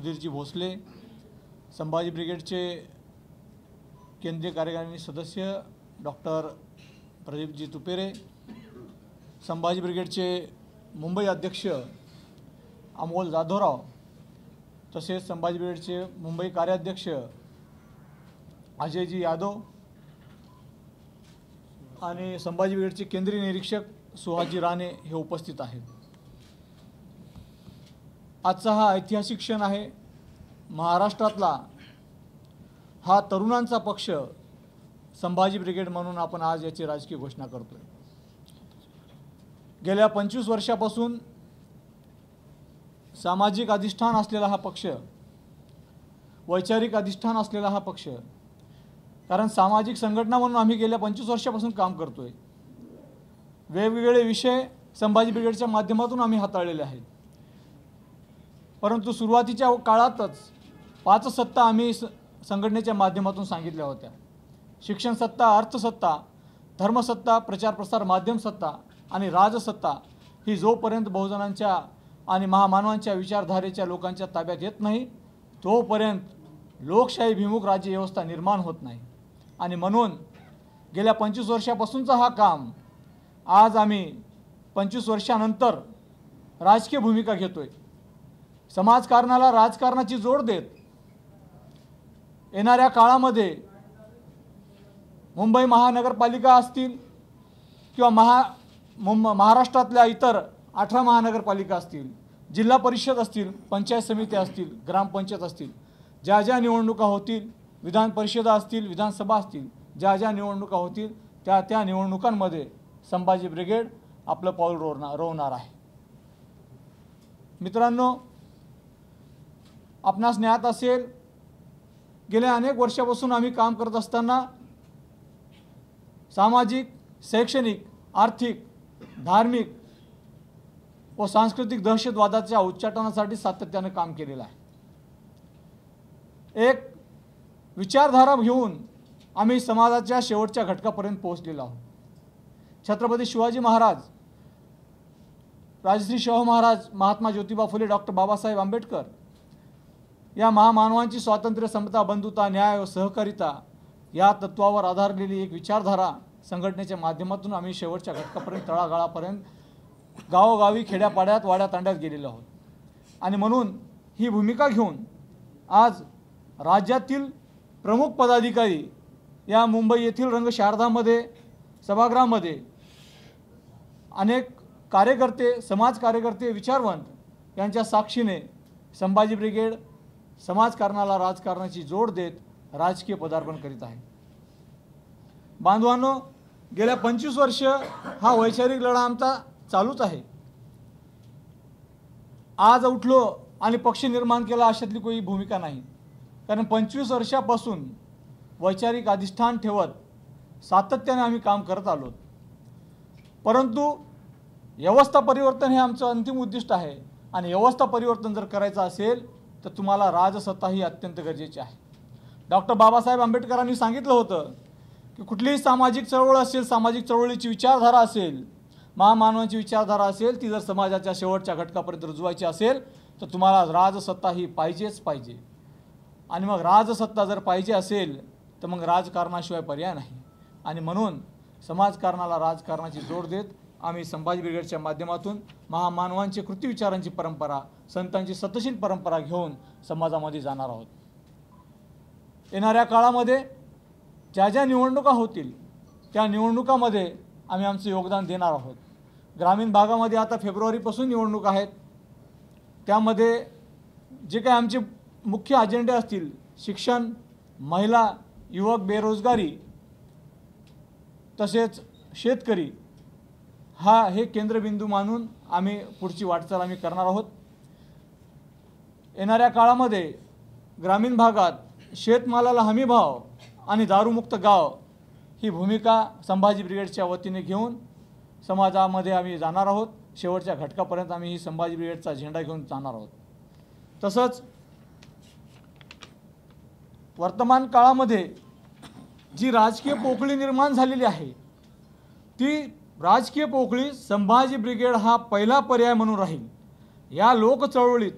सुधीरजी भोसले, संभाजी ब्रिगेडचे केंद्रीय कार्यकारिणी सदस्य डॉक्टर प्रदीपजी तुपेरे, संभाजी ब्रिगेडचे मुंबई अध्यक्ष अमोल जाधवराव, तसेच संभाजी ब्रिगेडचे मुंबई कार्याध्यक्ष अजयजी यादव आणि संभाजी ब्रिगेडचे केंद्रीय निरीक्षक सुहाजी राणे हे उपस्थित आहेत। आजचा हा ऐतिहासिक क्षण आहे। महाराष्ट्रातला हा तरुणांचा पक्ष संभाजी ब्रिगेड म्हणून आपण आज याची राजकीय घोषणा करतोय। गेल्या 25 वर्षापासून सामाजिक अधिष्ठान असलेला हा पक्ष, वैचारिक अधिष्ठान असलेला हा पक्ष, कारण सामाजिक संघटना म्हणून आम्ही गेल्या 25 वर्षापासून काम करतोय। वेगवेगळे विषय संभाजी ब्रिगेडच्या माध्यमातून आम्ही हाताळलेले आहेत, परंतु सुरुवातीच्या काळातच 5 सत्ता आम्ही संघटनेच्या माध्यमातून सांगितल्या होत्या। शिक्षण सत्ता, अर्थसत्ता, धर्मसत्ता, प्रचार प्रसार माध्यम सत्ता आणि राजसत्ता ही जोपर्यंत बहुजनांच्या आणि महामानवांच्या विचारधारेच्या लोकांच्या ताब्यात येत नाही तोपर्यंत लोकशाही भिमुख राज्य व्यवस्था निर्माण होत नाही। आणि म्हणून गेल्या 25 वर्षापासूनचा हा काम आज आम्ही 25 वर्षानंतर राजकीय भूमिका घेतोय। समाजकारणाला राजकारणाची जोड देत येणाऱ्या काळामध्ये मुंबई महानगरपालिका असतील किंवा महाराष्ट्रातल्या इतर 18 महानगरपालिका असतील, जिल्हा परिषद असतील, पंचायत समित्या असतील, ग्रामपंचायत असतील, ज्या ज्या निवडणुका होतील, विधान परिषदा असतील, विधानसभा असतील, ज्या ज्या निवडणुका होतील त्या त्या निवडणुकांमध्ये संभाजी ब्रिगेड आपलं पाऊल रोवणार आहे। मित्रांनो, आपणास ज्ञात असेल गेल्या अनेक वर्षापासून आम्ही काम करत असताना सामाजिक, शैक्षणिक, आर्थिक, धार्मिक व सांस्कृतिक दहशतवादाच्या उच्चाटनासाठी सातत्याने काम केलेलं आहे। एक विचारधारा घेऊन आम्ही समाजाच्या शेवटच्या घटकापर्यंत पोहोचलेलो आहोत। छत्रपती शिवाजी महाराज, राजश्री शाहू महाराज, महात्मा ज्योतिबा फुले, डॉक्टर बाबासाहेब आंबेडकर या महामानवांची स्वातंत्र्य, समता, बंधुता, न्याय व सहकारिता या तत्वावर आधारलेली एक विचारधारा संघटनेच्या माध्यमातून आम्ही शेवटच्या घटकापर्यंत, तळागाळापर्यंत, गावोगावी, खेड्यापाड्यात, वाड्यातांड्यात गेलेलो आहोत। आणि म्हणून ही भूमिका घेऊन आज राज्यातील प्रमुख पदाधिकारी या मुंबई येथील रंगशारदामध्ये, सभागृहामध्ये अनेक कार्यकर्ते, समाज कार्यकर्ते, विचारवंत यांच्या साक्षीने संभाजी ब्रिगेड समाजकारणाला राजकारणाची जोड देत राजकीय पदार्पण करीत आहे। बांधवांनो, गेल्या 25 वर्ष हा वैचारिक लढा आमचा चालूच आहे। आज उठलो आणि पक्ष निर्माण केला अशातली काही भूमिका नाही, कारण 25 वर्षापासून वैचारिक अधिष्ठान ठेवत सातत्याने आम्ही काम करत आलो। परंतु व्यवस्था परिवर्तन हे आमचं अंतिम उद्दिष्ट आहे आणि व्यवस्था परिवर्तन जर करायचं असेल तर तुम्हाला राजसत्ता ही अत्यंत गरजेची आहे। डॉक्टर बाबासाहेब आंबेडकरांनी सांगितलं होतं की कुठलीही सामाजिक चळवळ असेल, सामाजिक चळवळीची विचारधारा असेल, महामानवांची विचारधारा असेल, ती जर समाजाच्या शेवटच्या घटकापर्यंत रुजवायची असेल तर तुम्हाला राजसत्ता ही पाहिजेच पाहिजे। आणि मग राजसत्ता जर पाहिजे असेल तर मग राजकारणाशिवाय पर्याय नाही। आणि म्हणून समाजकारणाला राजकारणाची जोड देत आम्ही संभाजी ब्रिगेडच्या माध्यमातून महामानवांची कृतिविचारांची परंपरा, संतांची सतशील परंपरा घेऊन समाजामध्ये जाणार आहोत। येणाऱ्या काळामध्ये ज्या ज्या निवडणुका होतील त्या निवडणुकामध्ये आम्ही आमचं योगदान देणार आहोत। ग्रामीण भागामध्ये आता फेब्रुवारीपासून निवडणूक आहेत, त्यामध्ये जे काही आमचे मुख्य अजेंडे असतील, शिक्षण, महिला, युवक, बेरोजगारी, तसेच शेतकरी, हे केंद्रबिंदू मानून आम्ही पुढची वाटचाल आम्ही करणार आहोत। येणाऱ्या काळामध्ये ग्रामीण भागात शेतमालाला हमीभाव आणि दारूमुक्त गाव ही भूमिका संभाजी ब्रिगेडच्या वतीने घेऊन समाजामध्ये आम्ही जाणार आहोत। शेवटच्या घटकापर्यंत आम्ही ही संभाजी ब्रिगेडचा झेंडा घेऊन जाणार आहोत। तसंच वर्तमान काळामध्ये जी राजकीय पोकळी निर्माण झालेली आहे ती राजकीय पोकळी संभाजी ब्रिगेड हा पहिला पर्याय म्हणून राहील। या लोक चळवळीत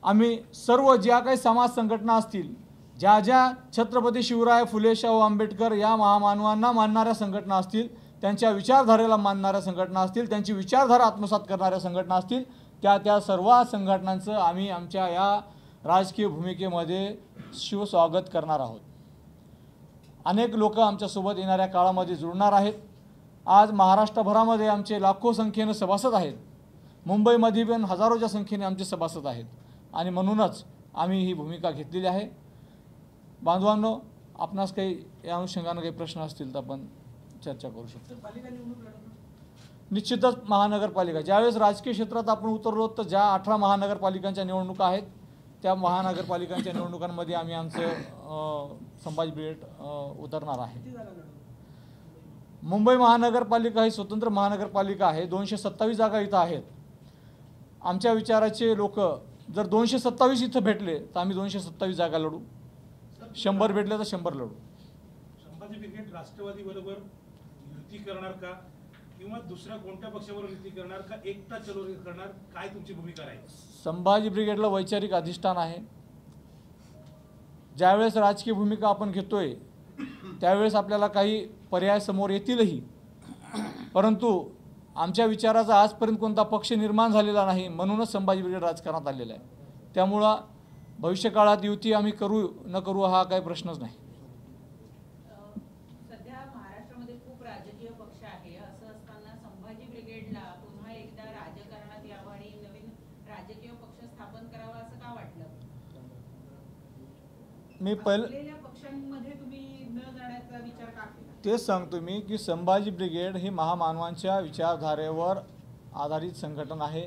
आम्ही सर्व ज्या काही समाज संघटना असतील, ज्या ज्या छत्रपती शिवराय फुले शाहू आंबेडकर या महामानवांना मानणाऱ्या संघटना असतील, त्यांच्या विचारधारेला मानणाऱ्या संघटना असतील, त्यांची विचारधारा आत्मसात करणाऱ्या संघटना असतील, त्या सर्व संघटनांचं आम्ही आमच्या या राजकीय भूमिकेमध्ये शिवस्वागत करणार आहोत। अनेक लोक आमच्यासोबत येणाऱ्या काळामध्ये जुळणार आहेत। आज महाराष्ट्रभरामध्ये आमचे लाखो संख्येने सभासद आहेत, मुंबईमध्ये पण हजारोच्या संख्येने आमचे सभासद आहेत आणि म्हणूनच आम्ही ही भूमिका घेतलेली आहे। बांधवांनो, आपणास काही या अनुषंगाने काही प्रश्न असतील तर आपण चर्चा करू शकतो। निश्चितच महानगरपालिका ज्यावेळेस राजकीय क्षेत्रात आपण उतरलो तर ज्या 18 महानगरपालिकांच्या निवडणुका आहेत त्या महानगरपालिकांच्या निवडणुकांमध्ये आम्ही आमचं संभाजी ब्रिगेड उतरणार आहे। मुंबई महानगरपालिका ही स्वतंत्र महानगरपालिका आहे। 227 जागा इथं आहेत। आमच्या विचाराचे लोक जर 227 इथं भेटले तर आम्ही 227 जागा लढू, 100 भेटले तर 100 लढू। संभाजी ब्रिगेड राष्ट्रवादी बरोबर युती करणार का किंवा दुसऱ्या कोणत्या पक्षाबरोबर युती करणार का, एकटा चलो करणार, काय तुमची भूमिका आहे? संभाजी ब्रिगेडला वैचारिक अधिष्ठान आहे। ज्यावेळेस राजकीय भूमिका आपण घेतोय त्यावेळेस आपल्याला काही पर्याय समोर येतीलही, परंतु आमच्या विचाराचा आजपर्यंत कोणता पक्ष निर्माण झालेला नाही, म्हणूनच संभाजी ब्रिगेड राजकारणात आलेला आहे। त्यामुळं भविष्यकाळात युती आम्ही करू न करू हा काही प्रश्नच नाही। सध्या महाराष्ट्रामध्ये खूप राजकीय पक्ष आहे, असं असताना संभाजी ब्रिगेडला पुन्हा एकदा राजकारणात यावं आणि नवीन राजकीय पक्ष स्थापन करावा असं का वाटलं? मी पहिल्या पक्षांमध्ये तुम्ही न जाण्याचा विचार का केला? तेच सांगतो मी की संभाजी ब्रिगेड ही महामानवांच्या विचारधारेवर आधारित संघटना आहे।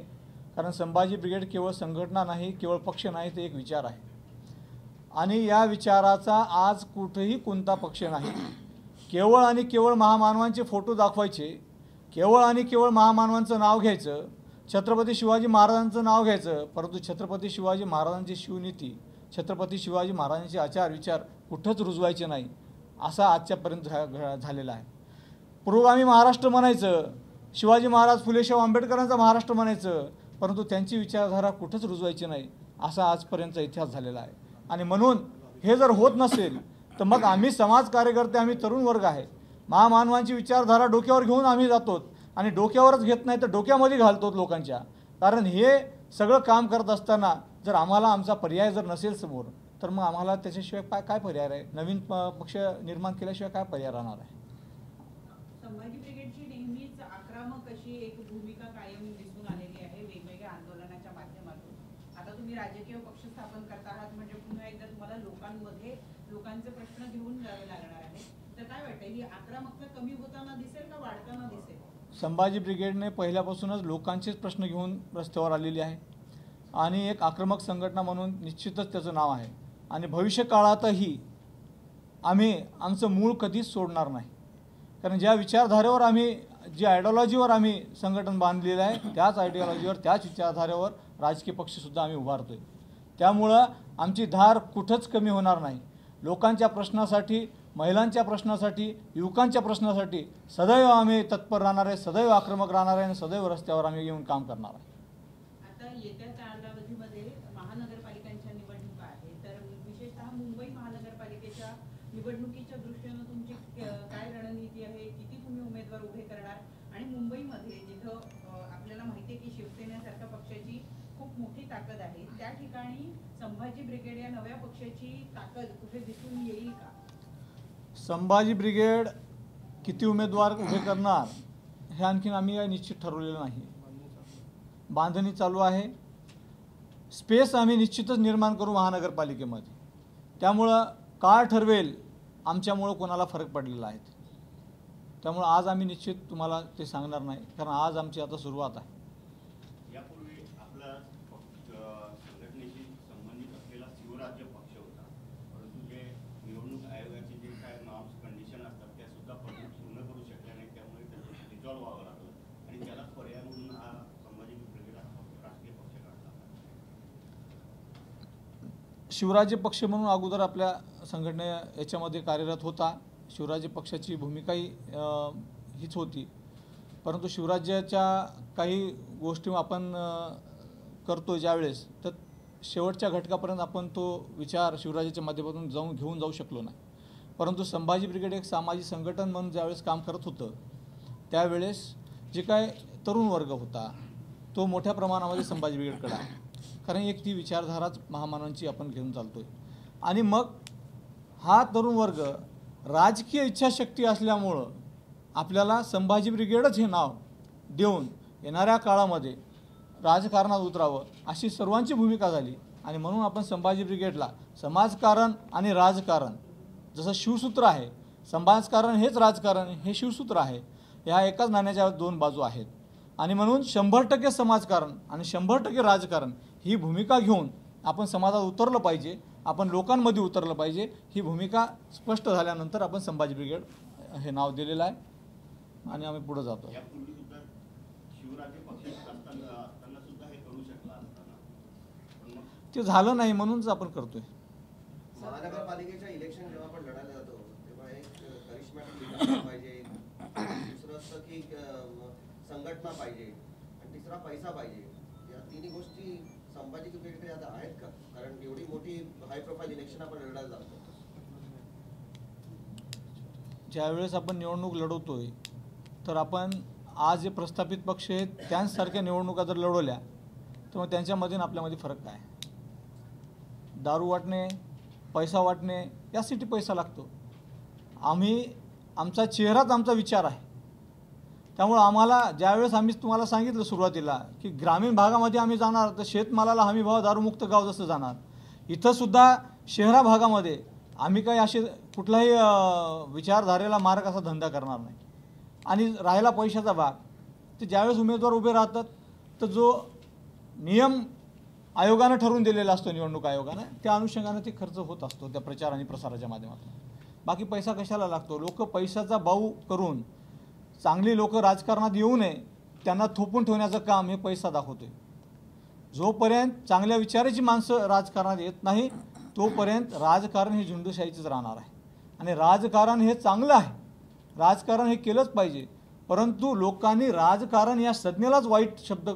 कारण संभाजी ब्रिगेड केवळ संघटना नाही, केवळ पक्ष नाही, ते एक विचार आहे आणि या विचाराचा आज कुठेही कोणता पक्ष नाही। केवळ आणि केवळ महामानवांचे फोटो दाखवायचे, केवळ आणि केवळ महामानवांचं नाव घ्यायचं, छत्रपती शिवाजी महाराजांचं नाव घ्यायचं, परंतु छत्रपती शिवाजी महाराजांची शिवनीती, छत्रपती शिवाजी महाराजांचे आचार विचार कुठंच रुजवायचे नाही, असा आजच्यापर्यंत झालेला आहे। पुरोगामी महाराष्ट्र म्हणायचं, शिवाजी महाराज फुले शाहू आंबेडकरांचा महाराष्ट्र म्हणायचं, परंतु त्यांची विचारधारा कुठंच रुजवायची नाही, असा आजपर्यंतचा इतिहास झालेला आहे। आणि म्हणून हे जर होत नसेल तर मग आम्ही समाज कार्यकर्ते, आम्ही तरुण वर्ग आहे, महामानवांची विचारधारा डोक्यावर घेऊन आम्ही जातो आणि डोक्यावरच घेत नाही तर डोक्यामध्ये घालतो लोकांच्या। कारण हे सगळं काम करत असताना जर आम्हाला आमचा पर्याय जर नसेल समोर तर मग आम्हाला त्याच्याशिवाय काय पर्याय आहे? नवीन पक्ष निर्माण केल्याशिवाय काय पर्याय राहणार आहे? संभाजी ब्रिगेडची नेहमीच आक्रमक अशी एक भूमिका कायम दिसून आलेली आहे वेगवेगळ्या आंदोलनाच्या माध्यमातून। आता तुम्ही राजकीय पक्ष स्थापन करत आहात म्हणजे पुन्हा एकदा तुम्हाला लोकांमध्ये लोकांचे प्रश्न घेऊन जावे लागणार आहे, तर काय वाटतं ही आक्रमकता कमी होताना दिसेल का वाढताना दिसेल? संभाजी ब्रिगेडने पहिल्यापासूनच लोकांचेच प्रश्न घेऊन रस्त्यावर आलेली आहे आणि एक आक्रमक संघटना म्हणून निश्चितच त्याचं नाव आहे आणि भविष्य काळातही आम्ही आमचं मूळ कधीच सोडणार नाही। कारण ज्या विचारधारेवर आम्ही, जी आयडिओलॉजीवर आम्ही संघटन बांधलेलं आहे त्याच आयडिओलॉजीवर, त्याच विचारधारेवर राजकीय पक्षसुद्धा आम्ही उभारतोय। त्यामुळं आमची धार कुठंच कमी होणार नाही। लोकांच्या प्रश्नासाठी, महिलांच्या प्रश्नासाठी, युवकांच्या प्रश्नासाठी सदैव आम्ही तत्पर राहणार आहे, सदैव आक्रमक राहणार आहे आणि सदैव रस्त्यावर आम्ही येऊन काम करणार आहे। आता येत्या कालावधीमध्ये महानगरपालिकांच्या निवडणुका आहे, तर विशेषतः मुंबई महानगरपालिकेच्या निवडणुकीच्या दृष्टीने तुमची काय रणनीती आहे? किती तुम्ही उमेदवार उभे करणार? आणि मुंबईमध्ये जिथं आपल्याला माहिती आहे की शिवसेनेसारख्या पक्षाची खूप मोठी ताकद आहे, त्या ठिकाणी संभाजी ब्रिगेड या नव्या पक्षाची ताकद कुठे दिसून येईल का? संभाजी ब्रिगेड किती उमेदवार उभे करणार हे आणखीन आम्ही काही निश्चित ठरवलेलं नाही। बांधणी चालू आहे, स्पेस आम्ही निश्चितच निर्माण करू महानगरपालिकेमध्ये। त्यामुळं काळ ठरवेल, आमच्यामुळं कोणाला फरक पडलेला आहे। त्यामुळे आज आम्ही निश्चित तुम्हाला ते सांगणार नाही, कारण आज आमची आता सुरुवात आहे। यापूर्वी आपला संघटनेशी संबंधित असलेला शिवराज्य पक्ष होता, परंतु जे निवडणूक आयोगाचे जे काय नॉर्म्स कंडिशन असतात त्या सुद्धा पूर्ण करू शकल्या नाही, त्यामुळे त्याचं डिझॉल्व व्हावं लागलं आणि त्याला पर्याय म्हणून हा संभाजी ब्रिगेड राष्ट्रीय पक्ष काढला। शिवराज्य पक्ष म्हणून अगोदर आपल्या संघटने याच्यामध्ये कार्यरत होता। शिवराज्य पक्षाची भूमिकाही हीच होती, परंतु शिवराज्याच्या काही गोष्टी आपण करतो ज्यावेळेस तर शेवटच्या घटकापर्यंत आपण तो विचार शिवराजाच्या माध्यमातून घेऊन जाऊ शकलो नाही. परंतु संभाजी ब्रिगेड एक सामाजिक संघटन म्हणून ज्यावेळेस काम करत होतं त्यावेळेस जे काय तरुण वर्ग होता तो मोठ्या प्रमाणामध्ये संभाजी ब्रिगेडकडे आहे. कारण एक ती विचारधाराच महामानवांची आपण घेऊन चालतोय. आणि मग हा तरुण वर्ग राजकीय इच्छाशक्ती असल्यामुळं आपल्याला संभाजी ब्रिगेडच हे नाव देऊन येणाऱ्या काळामध्ये राजकारणात उतरावं अशी सर्वांची भूमिका झाली. आणि म्हणून आपण संभाजी ब्रिगेडला समाजकारण आणि राजकारण, जसं शिवसूत्र आहे, समाजकारण हेच राजकारण हे शिवसूत्र आहे, ह्या एकाच नाण्याच्या दोन बाजू आहेत. आणि म्हणून 100% समाजकारण आणि 100% राजकारण ही भूमिका घेऊन आपण समाजात उतरलं पाहिजे, आपण लोकांमध्ये उतरलं पाहिजे. ही भूमिका स्पष्ट झाल्यानंतर आपण संभाजी ब्रिगेड हे नाव दिलेलं आहे आणि आम्ही पुढे जातो. यापूर्वी सुद्धा शिवराज्य पक्षात असताना सुद्धा हे करू शकला असताना पण मग ते झालं नाही म्हणूनच आपण करतोय. महानगरपालिकेच्या इलेक्शन जेव्हा आपण लढायला जातो तेव्हा एक करिश्मॅटिक लीडर पाहिजे, दुसरं असतं की संघटना पाहिजे आणि तिसरा पैसा पाहिजे. या तिन्ही गोष्टी संभाजी ब्रिगेडकडे आता आहेत का? कारण एवढी मोठी हाय प्रोफाईल इलेक्शन आपण लढायला जातो. ज्यावेळेस आपण निवडणूक लढवतोय तर आपण आज जे प्रस्थापित पक्ष आहेत त्यांसारख्या निवडणुका जर लढवल्या तर मग त्यांच्यामध्ये आणि आपल्यामध्ये फरक काय? दारू वाटणे, पैसा वाटणे यासाठी पैसा लागतो. आमचा चेहराच आमचा विचार आहे. त्यामुळं आम्हाला ज्यावेळेस आम्ही तुम्हाला सांगितलं सुरुवातीला की ग्रामीण भागामध्ये आम्ही जाणार तर शेतमालाला हमीभाव दारूमुक्त गाव जसं जाणार, इथंसुद्धा शहरा भागामध्ये आम्ही काही असे कुठलाही विचारधारेला मार्ग असा धंदा करणार नाही. आणि राहिला पैशाचा भाग, तर ज्यावेळेस उमेदवार उभे राहतात तर जो नियम आयोगानं ठरवून दिलेला असतो, निवडणूक आयोगानं, त्या अनुषंगानं ते खर्च होत असतो त्या प्रचार आणि प्रसाराच्या माध्यमातून. बाकी पैसा कशाला लागतो? लोक पैशाचा बाऊ करून चांगली लोक राजकारणात येऊ नये त्यांना थोपून ठेवण्याचं काम हे पैसा दाखवतोय. जोपर्यंत चांगल्या विचाराची माणसं राजकारणात येत नाही तोपर्यंत राजकारण हे झुंडशाहीचंच राहणार आहे. आणि राजकारण हे चांगलं आहे, राजकारण हे केलंच पाहिजे. परंतु लोकांनी राजकारण या संज्ञेलाच वाईट शब्द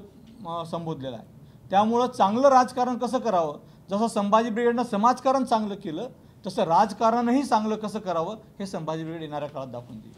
संबोधलेला आहे. त्यामुळं चांगलं राजकारण कसं करावं, जसं संभाजी ब्रिगेडनं समाजकारण चांगलं केलं तसं राजकारणही चांगलं कसं करावं हे संभाजी ब्रिगेड येणाऱ्या काळात दाखवून देईल.